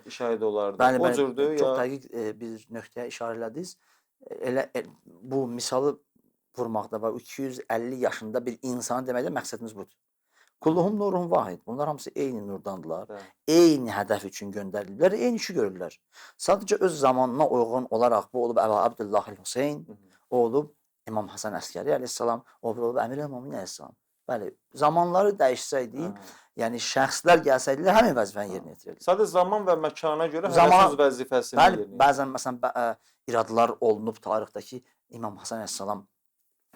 şahid olardı. O cürdür, çox dəqiq bir nöqtəyə işarə elədiniz. Elə bu misalı vurmaqda və 250 yaşında bir insanı deməkdə məqsədimiz budur. Kulluhum nurun vahid. Bunlar hamısı eyni nurdandırlar. Eyni hədəf üçün göndəriliblər, eyni işi görürlər. Sadəcə öz zamanına uyğun olaraq bu olub Əbu Abdullah el-Hüseyn, o olub İmam Hasan Əskəri əleyhissalam, o olub Əmir el-Möminin əleyhissalam. Bəli, zamanları dəyişsəydi, yəni şəxslər gəlsəydilər, həmin vəzifəni yerinə yetirirlər. Sadəcə zaman və məkana görə hər öz vəzifəsini yerinə yetirir. Bəzən məsələn iradlar olunub tarixdəki İmam Hasan əleyhissalam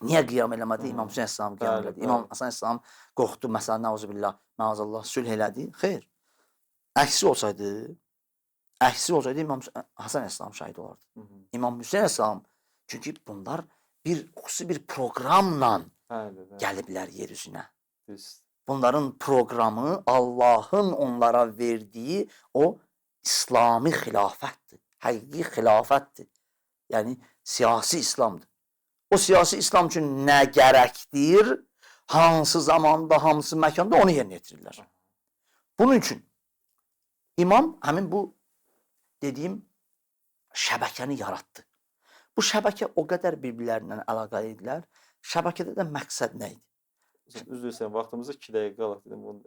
niyə qiyam eləmədi? İmam Hüseyin əleyhissalam qiyam elədi. İmam Hasan əleyhissalam qorxdu, məsələn, nəuzubillah, məazallah, sülh elədi. Xeyr. Əksi olsaydı İmam Hasan əleyhissalam şahid olardı. İmam Hüseyin əleyhissalam, çünki bunlar xüsusi bir proqramla gəliblər yer üzünə. Bunların proqramı Allahın onlara verdiyi o İslami xilafətdir. Həqiqi xilafətdir. Yəni, siyasi İslamdır. O siyasi İslam üçün nə gərəkdir, hansı zamanda, hansı məkanda onu yerinə yetirirlər. Bunun üçün imam həmin bu dediyim şəbəkəni yaratdı. Bu şəbəkə o qədər bir-birlərindən əlaqəli idilər. Şəbəkədə də məqsəd nə idi? Üzr istəyirəm, vaxtımızda 2 dəqiqə qalaq dedim bunu.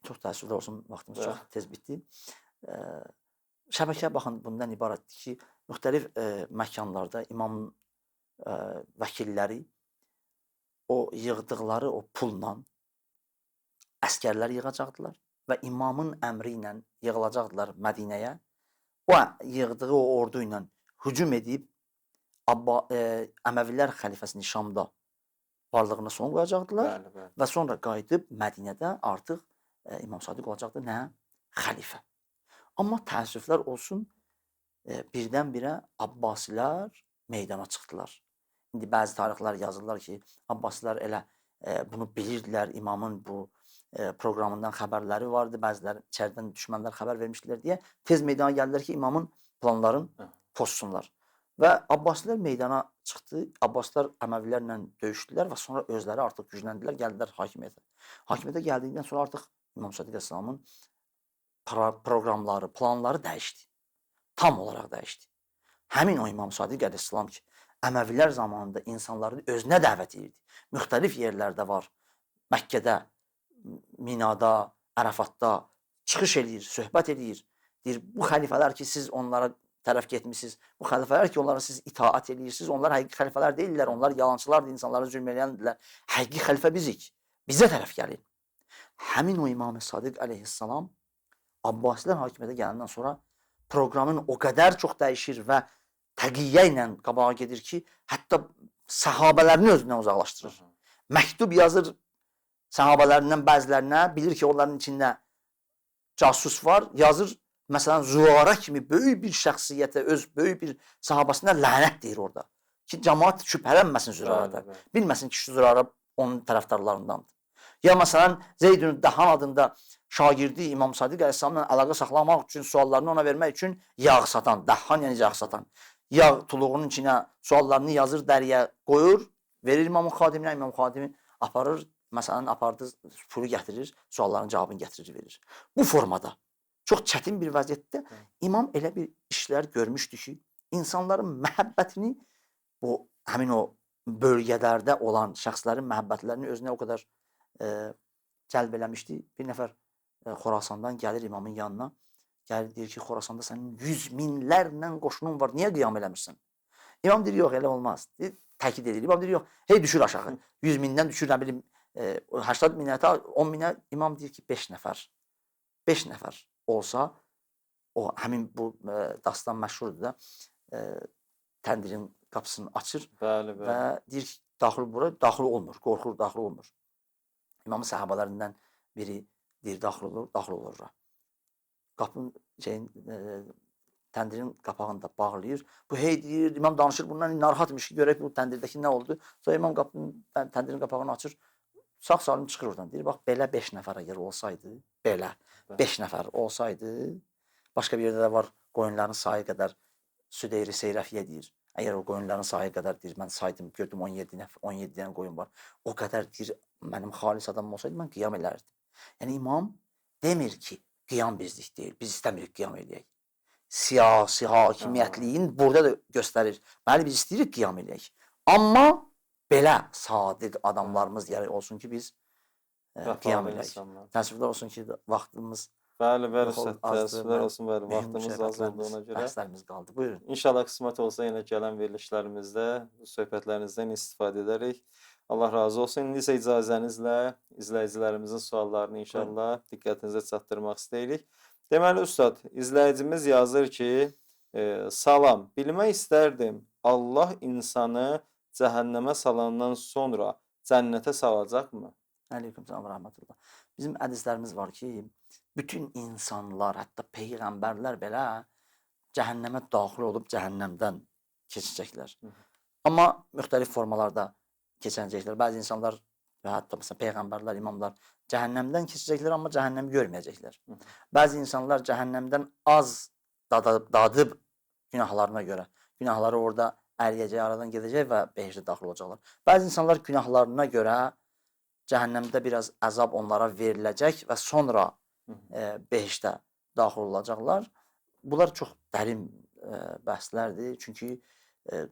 Çox təəssüflər olsun, vaxtımız çox tez bitdi. Şəbəkə baxın bundan ibarətdir ki, müxtəlif məkanlarda imamın vəkilləri o yığdıqları o pulla əskərlər yığacaqdılar və imamın əmri ilə yığılacaqdılar Mədinəyə. O yığdığı o ordu ilə hücum edib Əməvilər xəlifəsini Şamda varlığına son qoyacaqdılar və sonra qayıdıb Mədinədə artıq İmam Sadiq olacaqdı nə? Xəlifə. Amma təəssüflər olsun, birdən-birə Abbasilər meydana çıxdılar. İndi bəzi tarixlər yazırlar ki, Abbasilər elə bunu bilirdilər, imamın bu proqramından xəbərləri vardı, bəziləri içəridən düşmənlər xəbər vermişdilər deyə tez meydana gəldilər ki, imamın planlarını pozsunlar. Və Abbasilər meydana çıxdı, Abbaslar Əməvilərlə döyüşdülər və sonra özləri artıq gücləndilər, gəldilər hakimiyyətə. Hakimiyyətə gəldikdən sonra artıq İmam Sadiq Əsəlamın proqramları, planları dəyişdi. Tam olaraq dəyişdi. Həmin o İmam Sadiq Əleyhissalam ki, Əməvilər zamanında insanları özünə dəvət edirdi. Müxtəlif yerlərdə var. Məkkədə, Minada, Ərəfatda çıxış edir, söhbət edir. Deyir, bu xəlifələr ki, siz onlara tərəf getmişsiniz, bu xəlifələr ki, onlara siz itaat edirsiniz, onlar həqiqi xəlifələr deyirlər, onlar yalancılardır, insanlara zülm eləyəndirlər. Həqiqi xəlifə bizik, bizə tərəf gəlin. Həmin o İmam Sadiq Əleyhissalam Abbasilər hakimiyyətə gələndən sonra proqramın o qədər çox dəyişir və təqiyyə ilə qabağa gedir ki, hətta səhabələrini özündən uzaqlaşdırır. Məktub yazır səhabələrindən bəzilərinə, bilir ki, onların içində casus var, yazır, məsələn, Züara kimi böyük bir şəxsiyyətə, öz böyük bir sahabasına lənət deyir orada. Ki, cəmaat şübhələnməsin Züarada. Bilməsin ki, Züara onun tərəfdarlarındandır. Ya məsələn, Zeyd-ül Dəhan adında şagirdi İmam Sadiq Əleyhissalamla əlaqə saxlamaq üçün, suallarını ona vermək üçün yağ satan, Dəhan yəni yağ satan. Yağ tuluğunun içinə suallarını yazır, dəriyə qoyur, verir İmamın xadiminə, İmam xadimi aparır, məsələni apardı, pulu gətirir, sualların cavabını gətirir, verir. Bu formada çox çətin bir vəziyyətdə imam elə bir işlər görmüşdü ki, insanların məhəbbətini həmin o bölgələrdə olan şəxslərin məhəbbətlərini özünə o qədər cəlb eləmişdi. Bir nəfər Xorasandan gəlir imamın yanına, gəlir deyir ki, Xorasanda sənin 100 minlərlə qoşunun var, niyə qiyam eləmirsən? İmam deyir, yox, elə olmaz. Təkid edir. İmam deyir, yox, hey düşür aşağı. 100 mindən düşür, nə bilim, 80 minə, 10 minə. İmam deyir ki, 5 nəfər. 5 nəfər olsa, o həmin bu dastan məşhurdur da, təndirin qapısını açır Bəli, və bəli. deyir ki, daxil bura, daxil olmur, qorxur, daxil olmur. İmamın səhabələrindən biri deyir, daxil olur. Qapının təndirin qapağını da bağlayır. Bu hey deyir, imam danışır, bundan narahatmış ki, görək bu təndirdəki nə oldu. Sonra imam təndirin qapağını açır, sağ salim çıxır oradan. Deyir, bax, belə 5 nəfər əgər olsaydı, belə 5 nəfər olsaydı, başqa bir yerdə də var, qoyunların sayı qədər Südeyri Seyrəfiyyə deyir. Əgər o qoyunların sayı qədər deyir, mən saydım, gördüm 17 dənə qoyun var. O qədər deyir, mənim xalis adamım olsaydı, mən qiyam elərdim. Yəni imam demir ki, qiyam bizlik deyil, biz istəmirik qiyam eləyək. Siyasi hakimiyyətliyin burada da göstərir. Bəli, biz istəyirik qiyam eləyək. Amma belə sadiq adamlarımız olsun ki, biz qiyam eləyək. Təəssüflər olsun ki, vaxtımız Bəli, təəssüflər olsun, bəli, vaxtımız az olduğuna görə. Dərslərimiz qaldı, buyurun. İnşallah qismət olsa yenə gələn verilişlərimizdə bu söhbətlərinizdən istifadə edərik. Allah razı olsun. İndi isə icazənizlə izləyicilərimizin suallarını inşallah diqqətinizə çatdırmaq istəyirik. Deməli, Üstad, izləyicimiz yazır ki, salam, bilmək istərdim, Allah insanı cəhənnəmə salandan sonra cənnətə salacaqmı? Aleyküm salam, rəhmətullah. Bizim hədislərimiz var ki, bütün insanlar, hətta peyğəmbərlər belə cəhənnəmə daxil olub cəhənnəmdən keçəcəklər. Amma müxtəlif formalarda keçəcəklər. Bəzi insanlar və hətta məsələn peyğəmbərlər, imamlar cəhənnəmdən keçəcəklər, amma cəhənnəmi görməyəcəklər. Bəzi insanlar cəhənnəmdən az dadıb günahlarına görə. Günahları orada əriyəcək, aradan gedəcək və behişdə daxil olacaqlar. Bəzi insanlar günahlarına görə cəhənnəmdə biraz əzab onlara veriləcək və sonra behişdə daxil olacaqlar. Bunlar çox dərin bəhslərdir. Çünki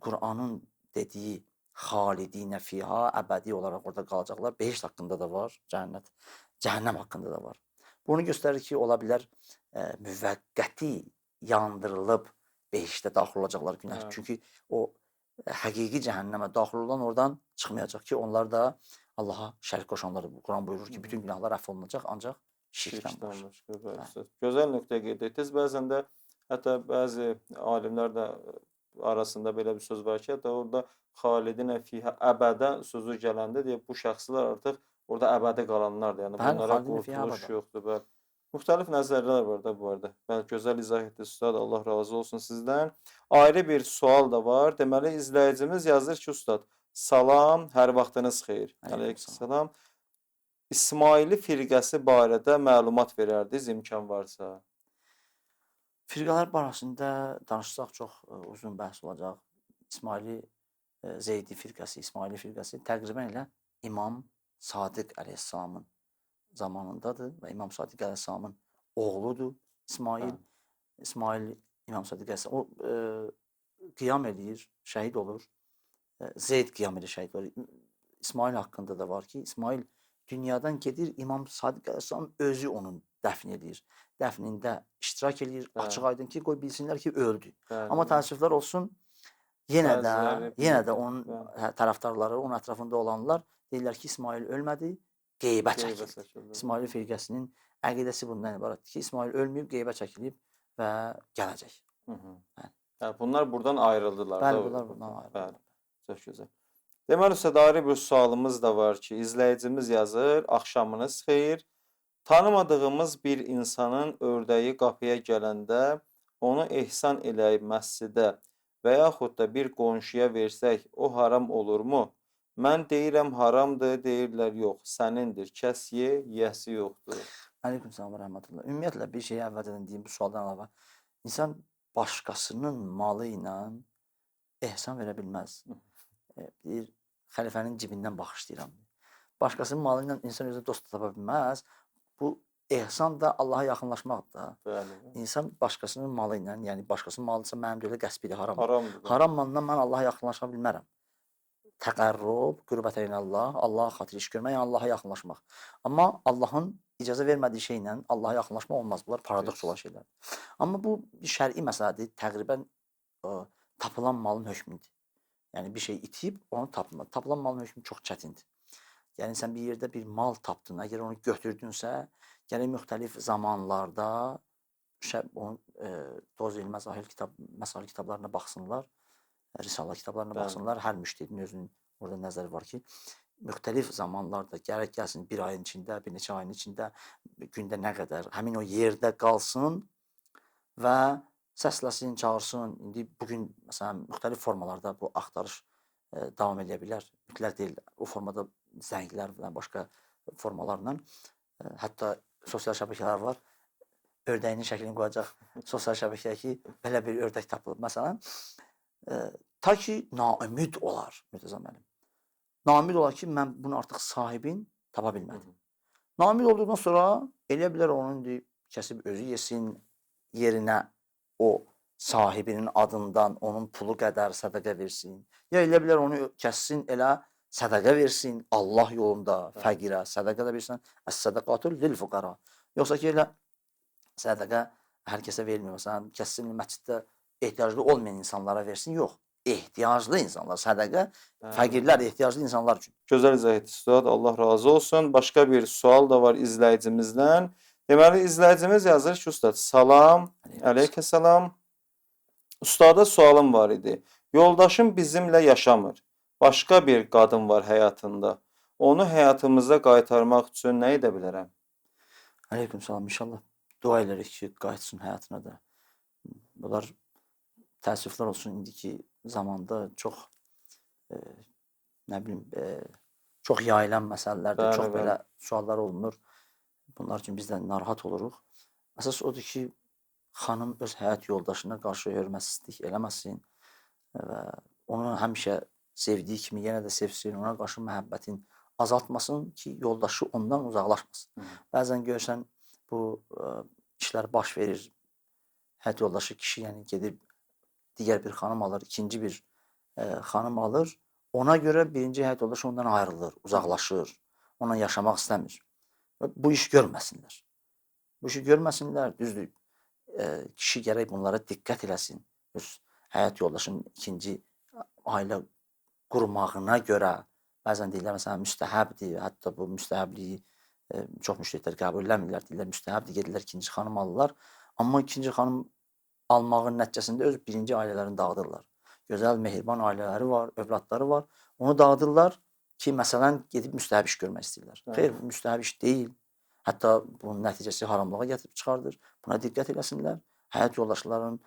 Qur'anın dediyi xalidinə fiha, əbədi olaraq orada qalacaqlar. Behiş haqqında da var, cəhənnəm haqqında da var. Bunu göstərir ki, ola bilər müvəqqəti yandırılıb behişdə daxil olacaqlar günah. Çünki o həqiqi cəhənnəmə daxil olan oradan çıxmayacaq ki, onlar da Allaha şərik qoşanlar. Quran buyurur ki, bütün günahlar əfv olunacaq, ancaq şirkdən başqa. Gözəl nöqtəyə qeyd etdiniz. Bəzən də hətta bəzi alimlər də arasında belə bir söz var ki, hətta orada xalidinə fihə əbədə sözü gələndə deyə bu şəxslər artıq orada əbədi qalanlardır. Yəni bunlara qurtuluş yoxdur. Müxtəlif nəzərlər var da bu arada. Bəli, gözəl izah etdiniz, Ustad. Allah razı olsun sizdən. Ayrı bir sual da var. Deməli, izləyicimiz yazır ki, Ustad, salam, hər vaxtınız xeyir. Aleykümselam. İsmaili firqəsi barədə məlumat verərdiniz, imkan varsa. Firqələr barəsində danışsaq çox uzun bəhs olacaq. İsmaili Zeydi firqəsi, İsmaili firqəsi təqribən elə İmam Sadiq əleyhissalamın zamanındadır və İmam Sadiq əleyhissalamın oğludur İsmail. İsmail İmam Sadiq əleyhissalam o qiyam eləyir, şəhid olur. Zeyd qiyam edir, şəhid olur. İsmail haqqında da var ki, İsmail dünyadan gedir, İmam Sadiq əleyhissalam özü onun dəfn edir. Dəfnində iştirak edir, açıq aydın ki, qoy bilsinlər ki, öldü. Amma təəssüflər olsun, yenə də onun tərəfdarları, onun ətrafında olanlar deyirlər ki, İsmail ölmədi, qeybə çəkilib. İsmail firqəsinin əqidəsi bundan ibarətdir ki, İsmail ölməyib, qeybə çəkilib və gələcək. Bunlar buradan ayrıldılar. Bəli, bunlar buradan ayrıldılar. Çox gözəl. Deməli, ayrı bir sualımız da var ki, izləyicimiz yazır, axşamınız xeyir. Tanımadığımız bir insanın ördəyi qapıya gələndə onu ehsan eləyib məscidə və yaxud da bir qonşuya versək, o haram olurmu? Mən deyirəm haramdır, deyirlər yox, sənindir, kəs ye, yəsi yoxdur. Aleyküm salam, rəhmətullah. Ümumiyyətlə, bir şeyi əvvəldən deyim, bu sualdan əlavə. İnsan başqasının malı ilə ehsan verə bilməz. Deyir, xəlifənin cibindən bağışlayıram. başqasının malı ilə insan özünə dost tapa bilməz. Bu ehsan da Allaha yaxınlaşmaqdır. Bəli. İnsan başqasının malı ilə, yəni başqasının malısa mənim deyirlər qəsbidir, haramdır. Haramdır. Haram malla mən Allaha yaxınlaşa bilmərəm. Təqərrub, qürbətə Allah, Allaha xatir iş görmək, yəni Allaha yaxınlaşmaq. Amma Allahın icazə vermədiyi şeylə Allaha yaxınlaşmaq olmaz. Bunlar paradoks olan şeylərdir. Amma bu bir şər'i məsələdir. Təqribən tapılan malın hökmüdür. Yəni bir şey itib, onu tapmaq. Tapılan malın hökmü çox çətindir. Yəni sən bir yerdə bir mal tapdın, əgər onu götürdünsə, gərək müxtəlif zamanlarda onun Doz İlməz Məsail kitablarına baxsınlar, Risala kitablarına baxsınlar. Hər müştəhidin özünün orada nəzəri var ki, müxtəlif zamanlarda gərək gəlsin bir ayın içində, bir neçə ayın içində, gündə nə qədər, həmin o yerdə qalsın və səsləsin, çağırsın. İndi bugün məsələn müxtəlif formalarda bu axtarış davam edə bilər. Mütləq deyil. O formada zənglər və başqa formalarla hətta sosial şəbəkələr var. Ördəyinin şəklini qoyacaq sosial şəbəkəyə ki, belə bir ördək tapılıb. Məsələn, ta ki naümid olar Mürtəza müəllim. Naümid olar ki, mən bunu artıq sahibin tapa bilmədim. Naümid olduqdan sonra elə bilər onun kəsib özü yesin, yerinə o sahibinin adından onun pulu qədər sədaqə versin. Ya elə bilər onu kəssin, elə sədaqə versin Allah yolunda fəqirə, sədaqə də versin. Əs-sədaqatu lil-fuqara. Yoxsa ki elə sədaqə hər kəsə verilmir. Məsələn, kəssin məsciddə ehtiyaclı olmayan insanlara versin. Yox, ehtiyaclı insanlar, sədaqə fəqirlər, ehtiyaclı insanlar üçün. Gözəl izah etdiniz Üstad, Allah razı olsun. Başqa bir sual da var izləyicimizdən. Deməli, izləyicimiz yazır ki, Ustad, salam, aleykəssalam. Ustada sualım var idi. Yoldaşım bizimlə yaşamır. Başqa bir qadın var həyatında. Onu həyatımıza qaytarmaq üçün nə edə bilərəm? Aleyküm salam, inşallah dua edirik ki, qayıtsın həyatına da. Bunlar təəssüflər olsun indiki zamanda çox nə bilim, çox yayılan məsələlərdir, çox belə suallar olunur. Bunlar üçün biz də narahat oluruq. Əsas odur ki, xanım öz həyat yoldaşına qarşı hörmətsizlik eləməsin və onu həmişə sevdiyi kimi yenə də sevsin, ona qarşı məhəbbətin azaltmasın ki, yoldaşı ondan uzaqlaşmasın. Bəzən görürsən, bu işlər baş verir. Həyat yoldaşı kişi yəni gedib digər bir xanım alır, ikinci bir xanım alır. Ona görə birinci həyat yoldaşı ondan ayrılır, uzaqlaşır, onunla yaşamaq istəmir. Bu iş görməsinlər. Bu işi görməsinlər, düzdür. Kişi gərək bunlara diqqət eləsin. Öz həyat yoldaşının ikinci ailə qurmağına görə bəzən deyirlər, məsələn, müstəhəbdir. Hətta bu müstəhəbliyi çox müştəhidlər qəbul eləmirlər. Deyirlər, müstəhəbdir, gedirlər, ikinci xanım alırlar. Amma ikinci xanım almağın nəticəsində öz birinci ailələrini dağıdırlar. Gözəl, mehriban ailələri var, övladları var. Onu dağıdırlar ki, məsələn, gedib müstəhəb iş görmək istəyirlər. Xeyr, bu müstəhəb iş deyil. Hətta bunun nəticəsi haramlığa gətirib çıxardır. Buna diqqət eləsinlər. Həyat yoldaşlarının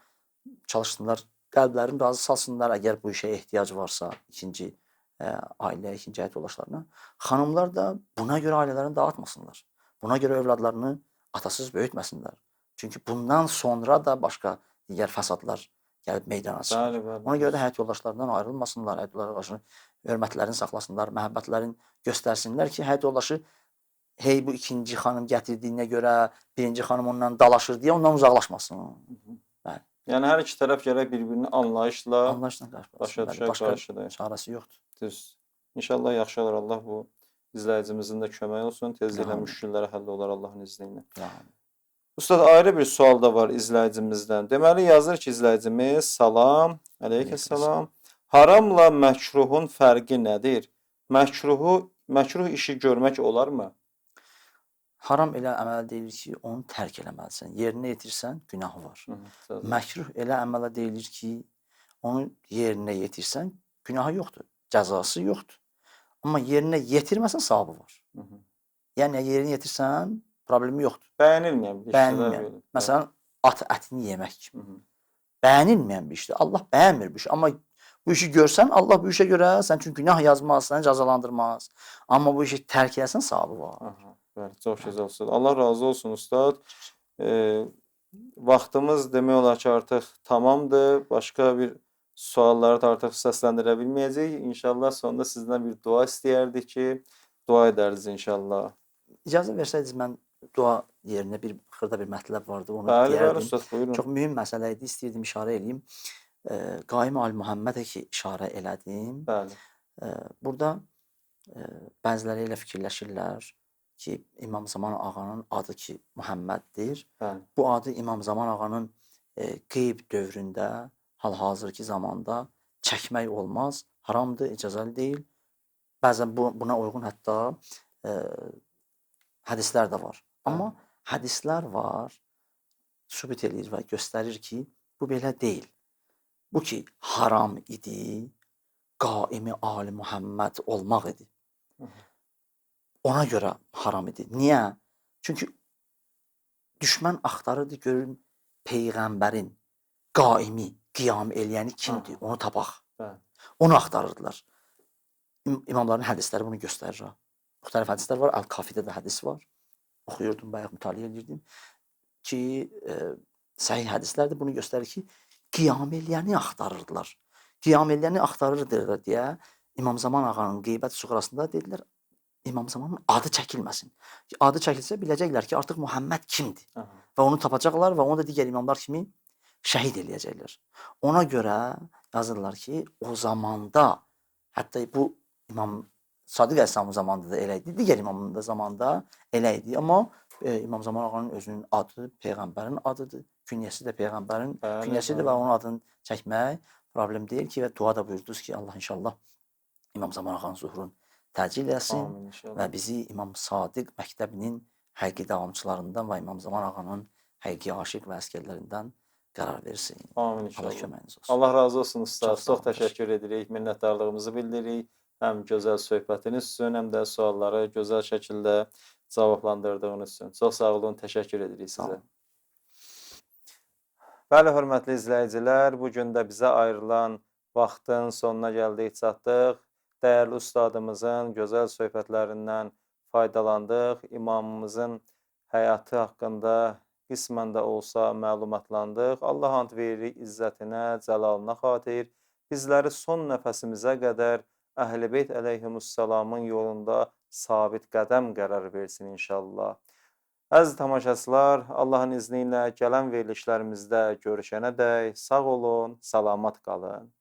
çalışsınlar, qəlblərini razı salsınlar, əgər bu işə ehtiyac varsa ikinci ailəyə, ikinci həyat yoldaşlarına. Xanımlar da buna görə ailələrini dağıtmasınlar. Buna görə övladlarını atasız böyütməsinlər. Çünki bundan sonra da başqa digər fəsadlar gəlib meydana çıxır. Ona görə də həyat yoldaşlarından ayrılmasınlar, həyat yoldaşlarına hörmətlərini saxlasınlar, məhəbbətlərini göstərsinlər ki, həyat yoldaşı hey bu ikinci xanım gətirdiyinə görə birinci xanım ondan dalaşır deyə ondan uzaqlaşmasın. Yəni hər iki tərəf gərək bir-birini anlayışla başa düşə qarşıdır. Çarəsi yoxdur. Düz. İnşallah yaxşı olar. Allah bu izləyicimizin də kömək olsun. Tezliklə müşkilləri həll olar Allahın izni ilə. Ustad, ayrı bir sual da var izləyicimizdən. Deməli, yazır ki, izləyicimiz, salam, aleykəssalam. Haramla məkruhun fərqi nədir? Məkruh işi görmək olarmı? Haram elə əmələ deyilir ki, onu tərk eləməlisən. Yerinə yetirsən, günahı var. Məkruh elə əmələ deyilir ki, onu yerinə yetirsən, günahı yoxdur, cəzası yoxdur. Amma yerinə yetirməsən, savabı var. Yəni, yerinə yetirsən, problemi yoxdur. Bəyənilməyən bir işdir. Bəyənilməyən. Məsələn, at ətini yemək kimi. Bəyənilməyən bir işdir. Allah bəyənmir bu işi. Amma bu işi görsən, Allah bu işə görə sən üçün günah yazmaz, səni cəzalandırmaz. Amma bu işi tərk eləsən, savabı var. Bəli, çox gözəl olsun. Allah razı olsun Ustad. Vaxtımız demək olar ki, artıq tamamdır. Başqa bir sualları da artıq səsləndirə bilməyəcəyik. İnşallah sonunda sizdən bir dua istəyərdik ki, dua edəriz inşallah. İcazə versəydiniz mən dua yerinə xırda bir mətləb vardı, onu Bəli, bəli, deyərdim. ustad, buyurun. Çox mühüm məsələ idi, istəyirdim işarə eləyim. Qaim Al-Muhammədə ki, işarə elədim. Bəli. Burada bəziləri elə fikirləşirlər ki, İmam Zaman ağanın adı ki, Muhamməddir. Bəli. Bu adı İmam Zaman ağanın qeyb dövründə, hal-hazırki zamanda çəkmək olmaz, haramdır, icazəli deyil. Bəzən buna uyğun hətta hədislər də var. Amma hədislər var, sübut eləyir və göstərir ki, bu belə deyil. Bu ki, haram idi, qaimi Ali Muhamməd olmaq idi. Ona görə haram idi. Niyə? Çünki düşmən axtarırdı, görün Peyğəmbərin qaimi, qiyam eləyəni kimdir, onu tapaq. Onu axtarırdılar. İmamların hədisləri bunu göstərir. Müxtəlif hədislər var, Əl-Kafidə də hədis var. Oxuyurdum, bayaq mütaliə edirdim ki, səhih hədislər də bunu göstərir ki, qiyam eləyəni axtarırdılar. Qiyam eləyəni axtarırdılar deyə İmam Zaman ağanın qeybət suğrasında dedilər, İmam Zamanın adı çəkilməsin. Adı çəkilsə biləcəklər ki, artıq Muhamməd kimdir və onu tapacaqlar və onu da digər imamlar kimi şəhid eləyəcəklər. Ona görə yazırlar ki, o zamanda, hətta bu İmam Sadiq Əleyhisselamın zamanında da elə idi, digər imamın da zamanında elə idi. Amma İmam Zaman ağanın özünün adı Peyğəmbərin adıdır, künyəsi də Peyğəmbərin künyəsidir və onun adını çəkmək problem deyil ki, və dua da buyurdunuz ki, Allah inşallah İmam Zaman ağanın zuhurunu təcil etsin və bizi İmam Sadiq məktəbinin həqiqi davamçılarından və İmam Zaman ağanın həqiqi aşiq və əsgərlərindən qərar versin. Amin Allah inşallah. köməyiniz olsun. Allah razı olsun ustad. Çox sağ Çox təşəkkür edirik, minnətdarlığımızı bildiririk. Həm gözəl söhbətiniz üçün, həm də sualları gözəl şəkildə cavablandırdığınız üçün. Çox sağ olun, təşəkkür edirik sizə. Bəli, hörmətli izləyicilər, bu gün də bizə ayrılan vaxtın sonuna gəldik, çatdıq. Dəyərli ustadımızın gözəl söhbətlərindən faydalandıq. İmamımızın həyatı haqqında qismən də olsa məlumatlandıq. Allah and veririk izzətinə, cəlalına xatir. Bizləri son nəfəsimizə qədər Əhl-i Beyt əleyhimussalamın yolunda sabit qədəm qərar versin inşallah. Əziz tamaşaçılar, Allahın izni ilə gələn verilişlərimizdə görüşənədək sağ olun, salamat qalın.